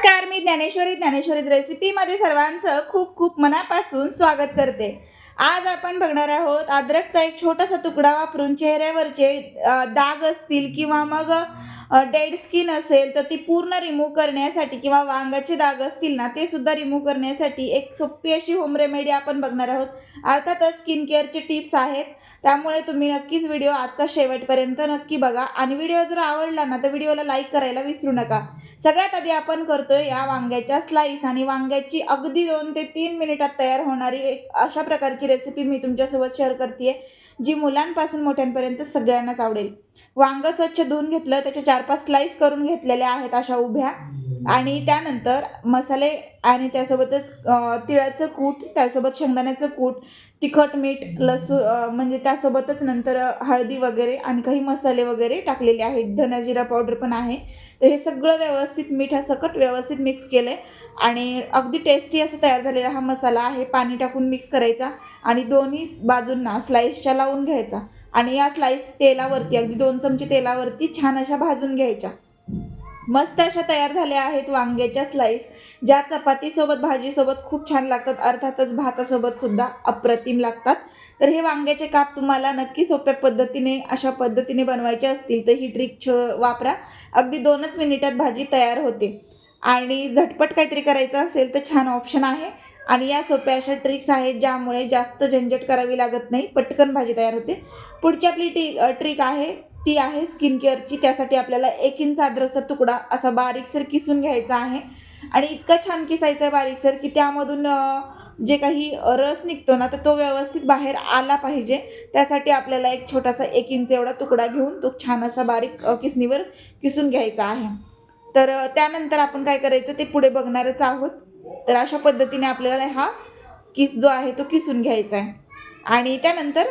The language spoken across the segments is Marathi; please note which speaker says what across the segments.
Speaker 1: नमस्कार, मी ज्ञानेश्वरी रेसिपीमध्ये सर्वांचं खूप खूप मनापासून स्वागत करते। आज आपण बघणार आहोत अद्रकचा एक छोटासा तुकडा वापरून चेहऱ्यावरचे डाग असतील किंवा मग डेड स्किन असेल तर ती पूर्ण रिमूव्ह करण्यासाठी किंवा वांगाचे डाग असतील ना ते सुद्धा रिमूव्ह करण्यासाठी एक सोपी अशी होम रेमेडी आपण बघणार आहोत। अर्थातच स्किन केअरचे टिप्स आहेत, त्यामुळे तुम्ही नक्कीच व्हिडिओ आजचा शेवटपर्यंत नक्की बघा आणि व्हिडिओ जर आवडला ना तर व्हिडिओला लाईक करायला विसरू नका। सगळ्यात आधी आपण करतोय या वांग्याच्या स्लाइस आणि वांग्याची अगदी 2 ते 3 मिनिटात तयार होणारी एक अशा प्रकारची रेसिपी मी तुमच्यासोबत शेअर करते, जी मुलांपासून मोठ्यांपर्यंत सगळ्यांनाच आवडेल। वांग स्वच्छ धुवून घेतलं, त्याचे 4-5 स्लाइस करून घेतलेल्या आहेत अशा उभ्या, आणि त्यानंतर मसाले आणि त्यासोबतच तिळाचं कूट, त्यासोबत शेंगदाण्याचं कूट, तिखट, मीठ, लसूण म्हणजे त्यासोबतच नंतर हळदी वगैरे आणि काही मसाले वगैरे टाकलेले आहेत, धना जिरा पावडर पण आहे। तर हे सगळं व्यवस्थित मिठासकट व्यवस्थित मिक्स केले आणि अगदी टेस्टी असं तयार झालेला हा मसाला आहे। पाणी टाकून मिक्स करायचा आणि दोन्ही बाजूंना स्लाइसच्या लावून घ्यायचा आणि या स्लाइस तेलावरती अगदी 2 चमचे तेलावरती छान अशा भाजून घ्यायच्या। मस्त अशा तयार झाल्या आहेत वांग्याच्या स्लाइस, ज्या चपातीसोबत भाजीसोबत खूप छान लागतात, अर्थातच भातासोबत सुद्धा अप्रतिम लागतात। तर हे वांग्याचे काप तुम्हाला नक्की सोप्या पद्धतीने अशा पद्धतीने बनवायचे असतील तर ही ट्रिक वापरा, अगदी 2च मिनिटात भाजी तयार होते। आणि झटपट काहीतरी करायचं असेल तर छान ऑप्शन आहे आणि या सोप्या अशा ट्रिक्स आहेत ज्यामुळे जास्त झंझट करावी लागत नाही, पटकन भाजी तयार होते। पुढची आपली ट्रिक आहे ती आहे स्किन केअरची। त्यासाठी आपल्याला 1 इंच अद्रकचा तुकडा असा बारीकसर किसून घ्यायचा आहे आणि इतका छान किसायचा आहे बारीकसर की त्यामधून जे काही रस निघतो ना तर तो व्यवस्थित बाहेर आला पाहिजे। त्यासाठी आपल्याला एक छोटासा 1 इंच एवढा तुकडा घेऊन तो छान असा बारीक किसणीवर किसून घ्यायचा आहे। तर त्यानंतर आपण काय करायचं ते पुढे बघणारच आहोत। तर अशा पद्धतीने आपल्याला हा किस जो आहे तो किसून घ्यायचा आहे आणि त्यानंतर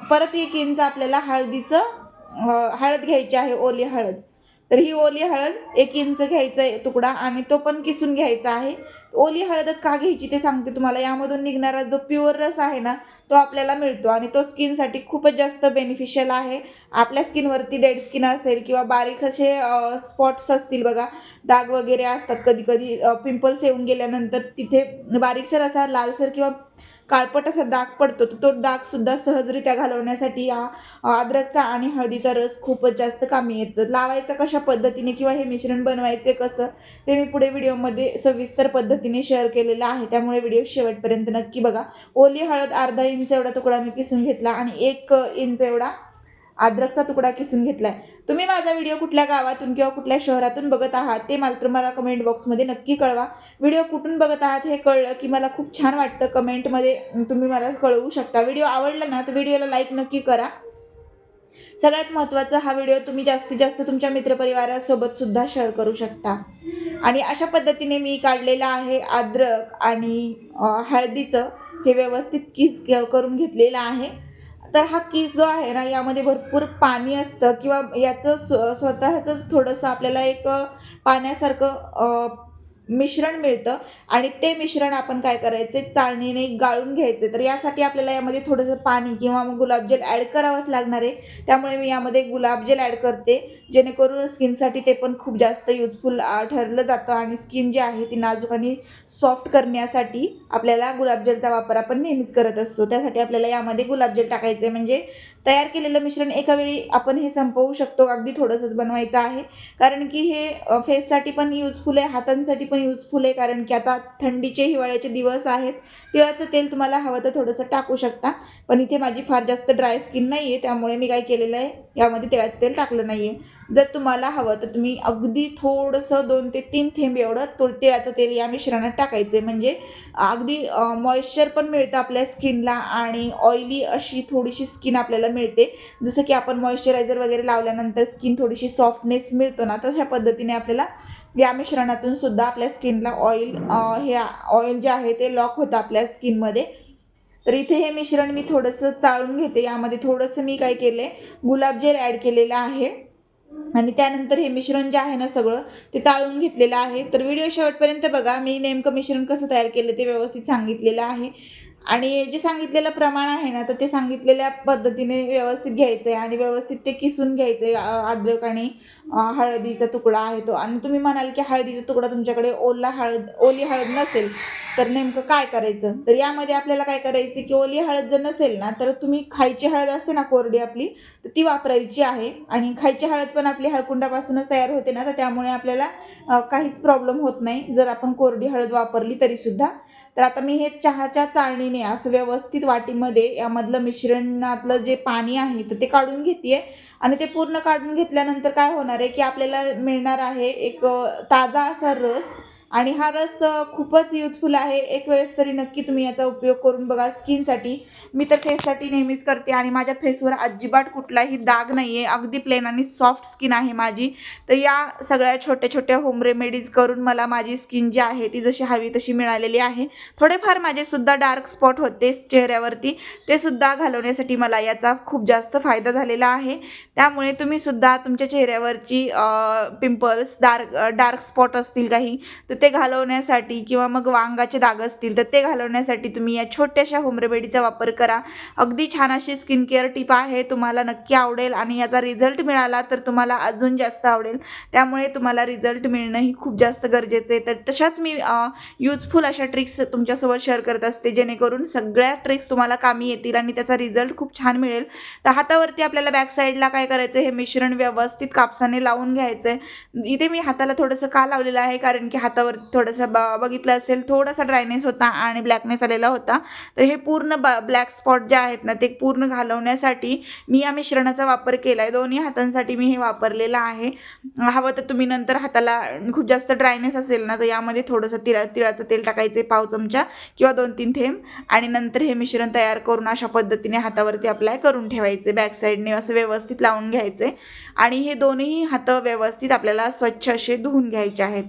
Speaker 1: परत 1 इंच आपल्याला हळद घ्यायची आहे, ओली हळद। तर ही ओली हळद 1 इंच घ्यायचा आहे तुकडा आणि तो पण किसून घ्यायचा आहे। ओली हळदच का घ्यायची ते सांगते तुम्हाला। यामधून निघणारा जो प्युअर रस आहे ना तो आपल्याला मिळतो आणि तो स्किनसाठी खूपच जास्त बेनिफिशियल आहे। आपल्या स्किनवरती डेड स्किन असेल किंवा बारीक असे स्पॉट्स असतील बघा, डाग वगैरे असतात, कधी कधी पिंपल्स येऊन गेल्यानंतर तिथे बारीकसर असा लालसर किंवा काळपट असा डाग पडतो, तर तो डागसुद्धा सहजरित्या घालवण्यासाठी हा अद्रकचा आणि हळदीचा रस खूपच जास्त कामी येतो। लावायचं कशा पद्धतीने किंवा हे मिश्रण बनवायचे कसं ते मी पुढे व्हिडिओमध्ये सविस्तर पद्धतीने शेअर केलेलं आहे, त्यामुळे व्हिडिओ शेवटपर्यंत नक्की बघा। ओली हळद अर्धा इंच एवढा तुकडा मी किसून घेतला आणि 1 इंच एवढा अद्रकचा तुकडा किसून घेतलाय। तुम्ही माझा व्हिडिओ कुठल्या गावातून किंवा कुठल्या शहरातून बघत आहात ते मला कमेंट बॉक्समध्ये नक्की कळवा। व्हिडिओ कुठून बघत आहात हे कळलं की मला खूप छान वाटतं, कमेंटमध्ये तुम्ही मला कळवू शकता। व्हिडिओ आवडला ना तर व्हिडिओला लाईक नक्की करा। सगळ्यात महत्त्वाचं, हा व्हिडिओ तुम्ही जास्तीत जास्त तुमच्या मित्रपरिवारासोबत सुद्धा शेअर करू शकता। आणि अशा पद्धतीने मी काढलेलं आहे अद्रक आणि हळदीचं हे व्यवस्थित किस करून घेतलेलं आहे। तर हा किस जो आहे ना यामध्ये भरपूर पाणी असतं किंवा याचं स्वतःचंच थोडंसं आपल्याला एक पाण्यासारखं मिश्रण मिळतं आणि ते मिश्रण आपण काय करायचे, चाळणीने गाळून घ्यायचे। तर यासाठी आपल्याला यामध्ये थोडंसं पाणी किंवा मग गुलाबजल ॲड करावंच लागणार आहे, त्यामुळे मी यामध्ये गुलाबजल ॲड करते, जेणेकरून स्किनसाठी ते पण खूप जास्त युजफुल ठरलं जातं आणि स्किन जी आहे ती नाजूक आणि सॉफ्ट करण्यासाठी आपल्याला गुलाबजलचा वापर आपण नेहमीच करत असतो। त्यासाठी आपल्याला यामध्ये गुलाबजल टाकायचे, म्हणजे तयार केलेलं मिश्रण एका वेळी आपण हे संपवू शकतो। अगदी थोडंसंच बनवायचं आहे, कारण की हे फेससाठी पण युजफुल आहे, हातांसाठी पण युजफुल आहे, कारण की आता थंडीचे हिवाळ्याचे दिवस आहेत। तिळाचं तेल तुम्हाला हवं तर थोडंसं टाकू शकता, पण इथे माझी फार जास्त ड्राय स्किन नाही आहे, त्यामुळे मी काय केलेलं आहे यामध्ये तिळाचं तेल टाकलं नाही आहे। जर तुम्हाला हवं तर तुम्ही अगदी थोडंसं 2 ते 3 थेंब एवढं तिळाचं तेल या मिश्रणात टाकायचे, म्हणजे अगदी मॉइश्चर पण मिळतं आपल्या स्किनला आणि ऑइली अशी थोडीशी स्किन आपल्याला मिळते। जसं की आपण मॉइश्चरायझर वगैरे लावल्यानंतर स्किन थोडीशी सॉफ्टनेस मिळतो ना, तशा पद्धतीने आपल्याला या मिश्रणातून सुद्धा आपल्या स्किनला हे ऑइल जे आहे ते लॉक होतं आपल्या स्किनमध्ये। तर इथे हे मिश्रण मी थोडंसं चाळून घेते। यामध्ये थोडंसं मी काय केले, गुलाबजल ॲड केलेलं आहे आणि त्यानंतर हे मिश्रण जे आहे ना सगळं ते चाळून घेतलेलं आहे। तर व्हिडिओ शेवटपर्यंत बघा, मी नेमकं मिश्रण कसं तयार केलं ते व्यवस्थित सांगितलेलं आहे। आणि जे सांगितलेलं प्रमाण आहे ना, तर ते सांगितलेल्या पद्धतीने व्यवस्थित घ्यायचं आहे आणि व्यवस्थित ते किसून घ्यायचं आहे. अद्रक आणि हळदीचा तुकडा आहे तो. आणि तुम्ही म्हणाल की हळदीचा तुकडा तुमच्याकडे ओली हळद नसेल, तर नेमकं काय करायचं? तर यामध्ये आपल्याला काय करायचं की ओली हळद जर नसेल ना, तर तुम्ही खायची हळद असते ना कोरडी आपली, तर ती वापरायची आहे. आणि खायची हळद पण आपली हळकुंडापासूनच तयार होते ना, तर त्यामुळे आपल्याला काहीच प्रॉब्लेम होत नाही जर आपण कोरडी हळद वापरली तरीसुद्धा. तर आता मी हे चहाच्या चाळणीने असं व्यवस्थित वाटीमध्ये यामधलं मिश्रणातलं जे पाणी आहे तर ते काढून घेते. आणि ते पूर्ण काढून घेतल्यानंतर काय होणार आहे की आपल्याला मिळणार आहे एक ताजा असा रस. आणि हा रस खूपच युजफुल आहे. एक वेळेस तरी नक्की तुम्ही याचा उपयोग करून बघा स्किनसाठी. मी तर फेससाठी नेहमीच करते आणि माझ्या फेसवर अजिबात कुठलाही डाग नाही आहे. अगदी प्लेन आणि सॉफ्ट स्किन आहे माझी. तर या सगळ्या छोट्या छोट्या होम रेमेडीज करून मला माझी स्किन जी आहे ती जशी हवी तशी मिळालेली आहे. थोडेफार माझेसुद्धा डार्क स्पॉट होते चेहऱ्यावरती, ते सुद्धा घालवण्यासाठी मला याचा खूप जास्त फायदा झालेला आहे. त्यामुळे तुम्हीसुद्धा तुमच्या चेहऱ्यावरची पिंपल्स, डार्क स्पॉट असतील काही, तर ते घालवण्यासाठी किंवा मग वांगाचे डाग असतील तर ते घालवण्यासाठी तुम्ही या छोट्याशा होम रेमेडीचा वापर करा. अगदी छान अशी स्किन केअर टिप आहे. तुम्हाला नक्की आवडेल आणि याचा रिझल्ट मिळाला तर तुम्हाला अजून जास्त आवडेल. त्यामुळे तुम्हाला रिझल्ट मिळणंही खूप जास्त गरजेचं आहे. तर तशाच मी यूजफुल अशा ट्रिक्स तुमच्यासोबत शेअर करत असते, जेणेकरून सगळ्या ट्रिक्स तुम्हाला कामी येतील आणि त्याचा रिझल्ट खूप छान मिळेल. तर हातावरती आपल्याला बॅक साईडला काय करायचं, हे मिश्रण व्यवस्थित कापसाने लावून घ्यायचं आहे. इथे मी हाताला थोडंसं का लावलेलं आहे, कारण की हातावर थोडंसं बघितलं असेल थोडासा ड्रायनेस होता आणि ब्लॅकनेस आलेला होता. तर हे पूर्ण ब्लॅक स्पॉट जे आहेत ना ते पूर्ण घालवण्यासाठी मी या मिश्रणाचा वापर केला आहे. दोन्ही हातांसाठी मी हे वापरलेलं आहे. हवं तर तुम्ही नंतर हाताला खूप जास्त ड्रायनेस असेल ना, तर यामध्ये थोडंसं तिळाचं तेल टाकायचे, पाव चमचा किंवा 2-3 थेंब. आणि नंतर हे मिश्रण तयार करून अशा पद्धतीने हातावरती अप्लाय करून ठेवायचे. बॅक साईडने असं व्यवस्थित लावून घ्यायचे. आणि हे दोन्ही हात व्यवस्थित आपल्याला स्वच्छ असे धुवून घ्यायचे आहेत.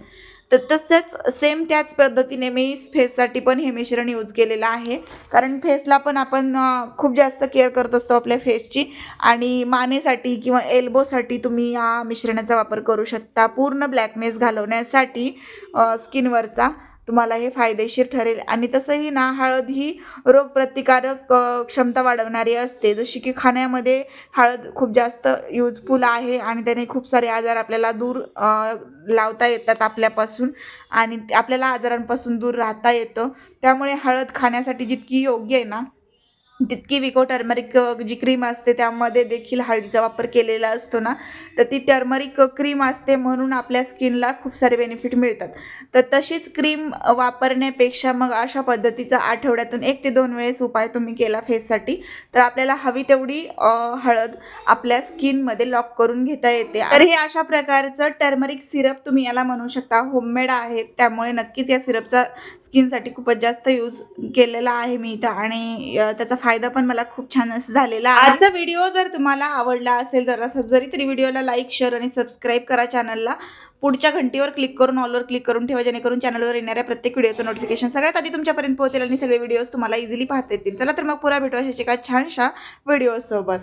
Speaker 1: तर तसंच सेम त्याच पद्धतीने मी फेससाठी पण हे मिश्रण यूज केलेलं आहे. कारण फेसला पण आपण खूप जास्त केअर करत असतो आपल्या फेसची. आणि मानेसाठी किंवा एल्बोसाठी तुम्ही या मिश्रणाचा वापर करू शकता. पूर्ण ब्लॅकनेस घालवण्यासाठी स्किनवरचा तुम्हाला हे फायदेशीर ठरेल. आणि तसंही ना, हळद ही रोगप्रतिकारक क्षमता वाढवणारी असते. जशी की खाण्यामध्ये हळद खूप जास्त यूजफुल आहे आणि त्याने खूप सारे आजार आपल्याला दूर लावता येतात आपल्यापासून. आणि आपल्याला आजारांपासून दूर राहता येतं. त्यामुळे हळद खाण्यासाठी जितकी योग्य आहे ना, तितकी विको टर्मरिक जी क्रीम असते त्यामध्ये देखील हळदीचा वापर केलेला असतो ना, तर ती टर्मरिक क्रीम असते म्हणून आपल्या स्किनला खूप सारे बेनिफिट मिळतात. तर तशीच क्रीम वापरण्यापेक्षा मग अशा पद्धतीचा आठवड्यातून 1 ते 2 वेळेस उपाय तुम्ही केला फेससाठी, तर आपल्याला हवी तेवढी हळद आपल्या स्किनमध्ये लॉक करून घेता येते. तर हे अशा प्रकारचं टर्मरिक सिरप तुम्ही याला म्हणू शकता, होममेड आहे. त्यामुळे नक्कीच या सिरपचा स्किनसाठी खूपच जास्त यूज केलेला आहे मी इथं. आणि त्याचा फायदा पण मला खूप छान असं झालेला आहे. आजचा व्हिडिओ जर तुम्हाला आवडला असेल जरासा जरी, तरी व्हिडिओला लाईक, शेअर आणि सबस्क्राईब करा चॅनलला. पुढच्या घंटीवर क्लिक करून ऑलवर क्लिक करून ठेवा, जेणेकरून चॅनलवर येणाऱ्या प्रत्येक व्हिडिओचं नोटिफिकेशन सगळ्यात आधी तुमच्यापर्यंत पोहोचेल आणि सगळे व्हिडिओज तुम्हाला इझिली पाहता येतील. चला तर मग पुन्हा भेटू अशाच एका छानशा व्हिडिओसोबत.